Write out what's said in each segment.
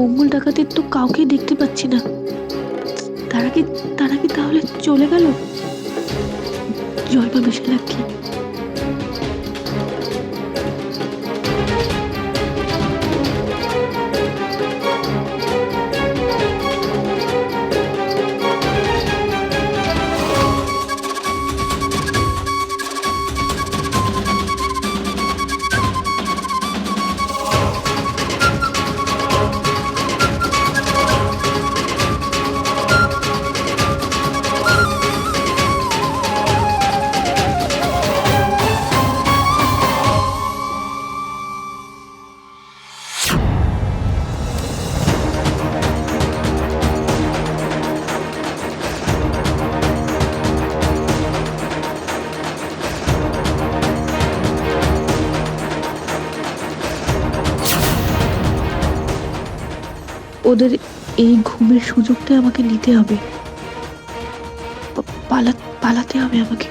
মঙ্গল ডাকাতের তো কাউকে দেখতে পাচ্ছি না। তারা কি তাহলে চলে গেল? জলপা বিশালাক্ষী, ওদের এই ঘুমের সুযোগটা আমাকে নিতে হবে। পালাতে হবে আমাকে।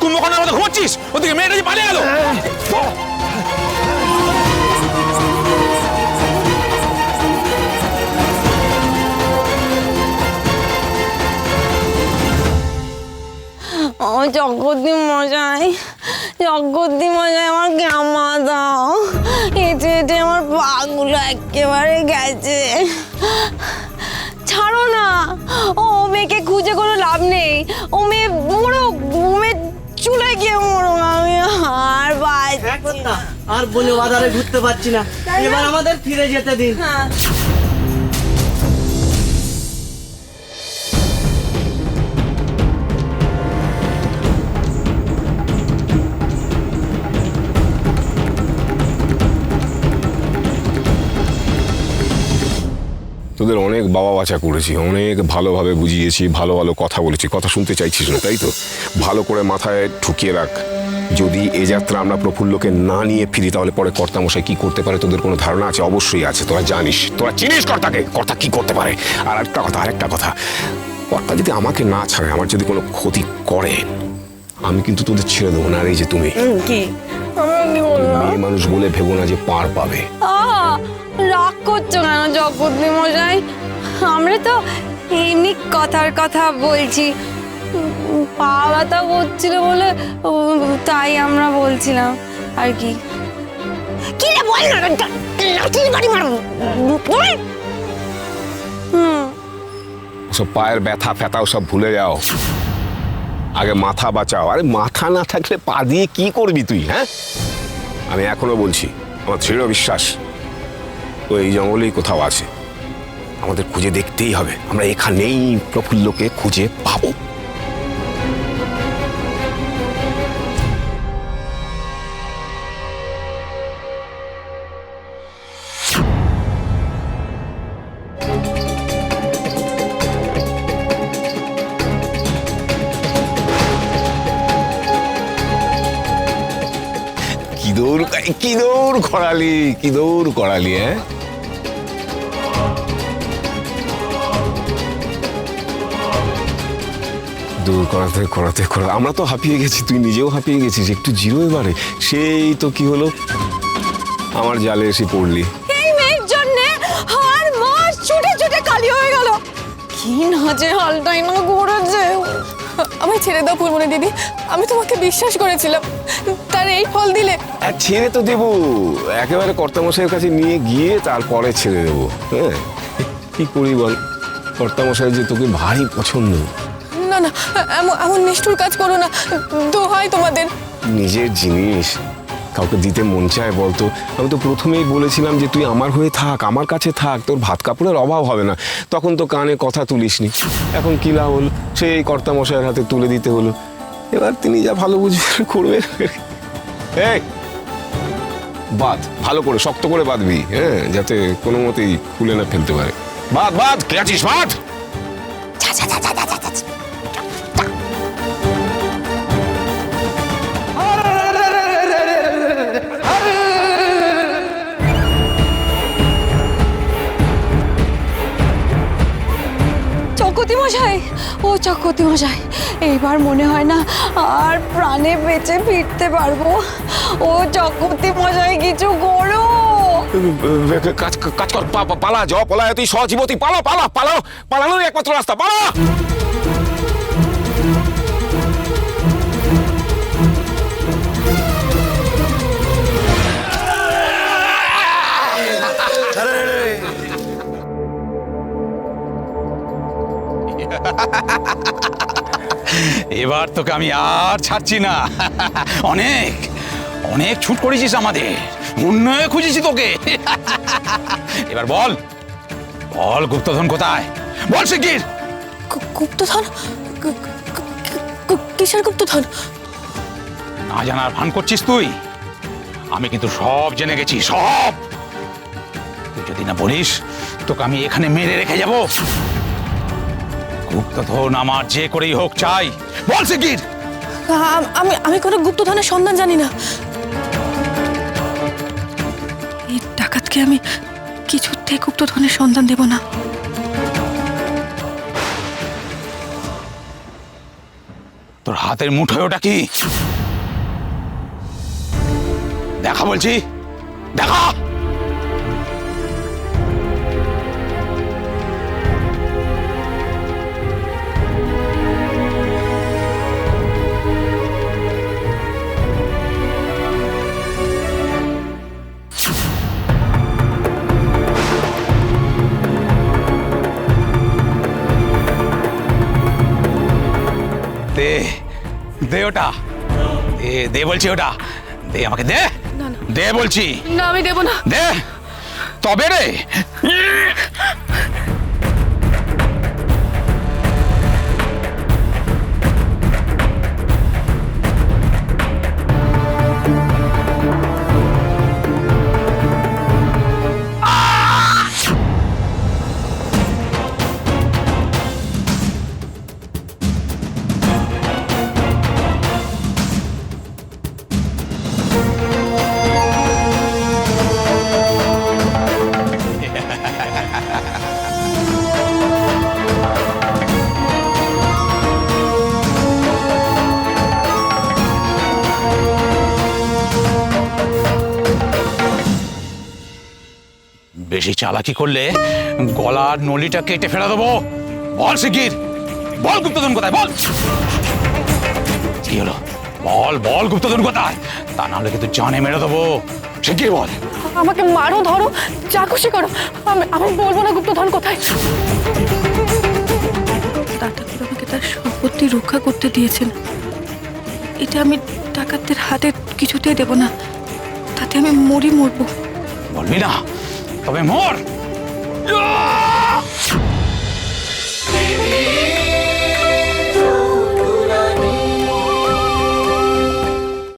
কুম্ভকর্ণের মতো ঘুমাচ্ছিস, ওদিকে মেয়েটা যে পালিয়ে গেল। জগদ্দি মশাই আমার জামা দাও। হেঁটে হেঁটে আমার পাগুলো একেবারে গেছে, ছাড়ো না। ও মেয়েকে খুঁজে কোনো লাভ নেই, ও মেয়ে মরুক, মেয়ে চুলে গিয়ে মরুক, আমি আর পাচ্ছি না। আর বলে বাজারে ঘুরতে পারছি না, এবার আমাদের ফিরে যেতে দিন। তোদের অনেক বাবা বাছা করেছি, অনেক ভালোভাবে বুঝিয়েছি, ভালো ভালো কথা বলেছি। কথা শুনতে চাইছিস না তাই তো? ভালো করে মাথায় ঠুকিয়ে রাখ, যদি এ যাত্রা আমরা প্রফুল্লকে না নিয়ে ফিরি তাহলে পরে কর্তামশাই কি করতে পারে তোদের কোনো ধারণা আছে? অবশ্যই আছে, তোরা জানিস, তোরা চিনিস কর্তাকে, কর্তা কি করতে পারে। আর আরেকটা কথা, কর্তা যদি আমাকে না ছাড়ে, আমার যদি কোনো ক্ষতি করে, আমি কিন্তু তোদের ছেড়ে দেবো না। আর এই যে তুমি কি মেয়ে মানুষ বলে ভেবো না যে পার পাবে। রাগ করছো কেন জগদ্দি মশাই? আমরা তো এমনি কথার কথা বলছি, পা ব্যথা করছিল বলে তাই আমরা বলছিলাম আর কি। কি রে বল না, লাঠির বাড়ি মারবো। সব পায়ের ব্যথা ফ্যাথাও সব ভুলে যাও, আগে মাথা বাঁচাও। আরে মাথা না থাকলে পা দিয়ে কি করবি তুই? হ্যাঁ, আমি এখনো বলছি, আমার দৃঢ় বিশ্বাস তো এই জঙ্গলেই কোথাও আছে। আমাদের খুঁজে দেখতেই হবে, আমরা এখানেই প্রফুল্লকে খুঁজে পাবো। কি দৌড় করালি, হ্যাঁ? দূর করাতে করাতে করা আমরা তো হাঁপিয়ে গেছি, তুই নিজেও হাঁপিয়ে গেছিস, একটু জিরো এবারে। সেই তো কি হলো, আমার জালে এসে পড়লি। এই মেয়ের জন্য আর মাস ছুটে ছুটে কালি হয়ে গেল। কি নাচে হালটাই না করেছে। আমায় ছেড়ে দাও ফুলমনি দিদি, আমি তোমাকে বিশ্বাস করেছিলাম, তার এই ফল দিলে। আর ছেড়ে তো দেবো, একেবারে কর্তামশাইয়ের কাছে নিয়ে গিয়ে তারপরে ছেড়ে দেবো। হ্যাঁ, কি করি বল, কর্তামশাই যে তোকে ভারী পছন্দ। না না, এমন নিষ্ঠুর কাজ করো না, দোহাই তোমাদের। নিজের জিনিস কাউকে দিতে মন চায় বলতো? আমি তো প্রথমেই বলেছিলাম যে তুই আমার হয়ে থাক, আমার কাছে থাক, তোর ভাত কাপড়ের অভাব হবে না। তখন তো কানে কথা তুলিসনি, এখন কি লাভ হলো, সেই কর্তামশাইয়ের হাতে তুলে দিতে হলো। এবার তিনি যা ভালো বুঝবেন করবে। এই বাদ, ভালো করে শক্ত করে বাঁধবি, হ্যাঁ, যাতে কোনো মতেই খুলে না ফেলতে পারে। বাদ বাদ, কে আছিস, বাদ। চকতি মশাই, ও চকতি মশাই, এইবার মনে হয় না আর প্রাণে বেঁচে ফিরতে পারবো। ও চকতি মশাই, কিছু করো। কাজ কাজ কর, পালা, জ পলায়, তুই সজীবতী, পালা পালা পালাও, পালানোর একমাত্র রাস্তা, পালা। এবার তোকে আমি আর ছাড়ছি না। অনেক অনেক ছুট করেছিস আমাদের, উন্নয়ন খুঁজেছি তোকে। এবার বল বল, গুপ্তধন কোথায়? বল শিগগির। গুপ্তধন? কিসের গুপ্তধন? না জানার ভান করছিস তুই? আমি কিন্তু সব জেনে গেছি, সব। তুই যদি না বলিস, তোকে আমি এখানে মেরে রেখে যাব। গুপ্তধন আমার যে করেই হোক চাই, বল শিগগির। আমি কোনো গুপ্তধনের সন্ধান জানি না। এই ডাকাতকে আমি কিছুতেই গুপ্তধনের সন্ধান দেব না। তোর হাতের মুঠোয় ওটা কি? দেখা বলছি, দেখা। দে দে ওটা, দে দে বলছি, ওটা দে আমাকে, দে দে বলছি। না, আমি দেব না। দে তবে রে। বেশি চালাকি করলে গলার নলিটা কেটে ফেলে দেবো। বল শিগগির, বল গুপ্তধন কোথায়, বল। কি হলো, বল বল গুপ্তধন কোথায়, তা নাহলে কিন্তু জানে মেরে দেবো। শিগগির বল। আমাকে মারো, ধরো, যা খুশি করো, আমি বলবো না গুপ্তধন কোথায়। দাদা আমাকে তার সম্পত্তি রক্ষা করতে দিয়েছেন, এটা আমি ডাকাতদের হাতে কিছুতেই দেব না, তাতে আমি মরবো। বলবি না, তবে মর।